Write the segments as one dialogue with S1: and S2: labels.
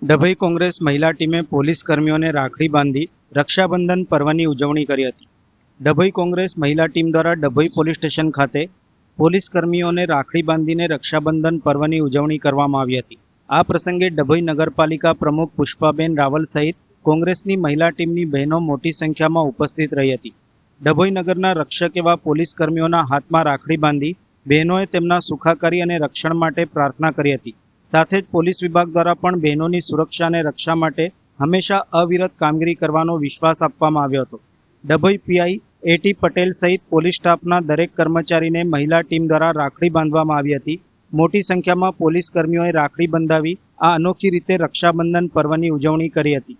S1: ડભોઈ કોંગ્રેસ મહિલા ટીમે પોલીસ કર્મીઓને રાખડી બાંધી રક્ષાબંધન પર્વની ઉજવણી કરી હતી. ડભોઈ કોંગ્રેસ મહિલા ટીમ દ્વારા ડભોઈ પોલીસ સ્ટેશન ખાતે પોલીસ કર્મીઓને રાખડી બાંધીને રક્ષાબંધન પર્વની ઉજવણી કરવામાં આવી હતી. આ પ્રસંગે ડભોઈ નગરપાલિકા પ્રમુખ પુષ્પાબેન રાવલ સહિત કોંગ્રેસની મહિલા ટીમની બહેનો મોટી સંખ્યામાં ઉપસ્થિત રહી હતી. ડભોઈ નગરના રક્ષક એવા પોલીસ કર્મીઓના હાથમાં રાખડી બાંધી બહેનોએ તેમના સુખાકારી અને રક્ષણ માટે પ્રાર્થના કરી હતી. સાથે જ પોલીસ વિભાગ દ્વારા પણ બહેનોની સુરક્ષા અને રક્ષા માટે હંમેશા અવિરત કામગીરી કરવાનો વિશ્વાસ આપવામાં આવ્યો હતો. ડભોઈ પીઆઈ એટી પટેલ સહિત પોલીસ સ્ટાફના દરેક કર્મચારીને મહિલા ટીમ દ્વારા રાખડી બાંધવામાં આવી હતી. મોટી સંખ્યામાં પોલીસ કર્મીઓએ રાખડી બંધાવી આ અનોખી રીતે રક્ષાબંધન પર્વની ઉજવણી કરી હતી.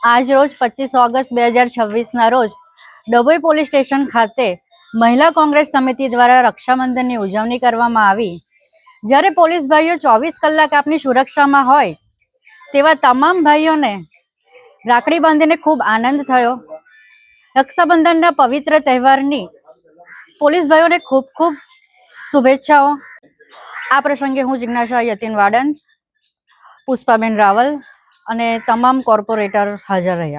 S2: આજ રોજ 25 ઓગસ્ટ 2026 રોજ ડભોઈ પોલીસ સ્ટેશન ખાતે મહિલા કોંગ્રેસ સમિતિ દ્વારા રક્ષાબંધનની ઉજવણી કરવામાં આવી. જ્યારે પોલીસ ભાઈઓ 24 કલાક આપની સુરક્ષામાં હોય તેવા તમામ ભાઈઓને રાખડી બાંધીને ખૂબ આનંદ થયો. રક્ષાબંધનના પવિત્ર તહેવારની પોલીસ ભાઈઓને ખૂબ ખૂબ શુભેચ્છાઓ. આ પ્રસંગે હું જિજ્ઞાસા યતીન વાડન, પુષ્પાબેન રાવલ અને તમામ કોર્પોરેટર હાજર રહ્યા.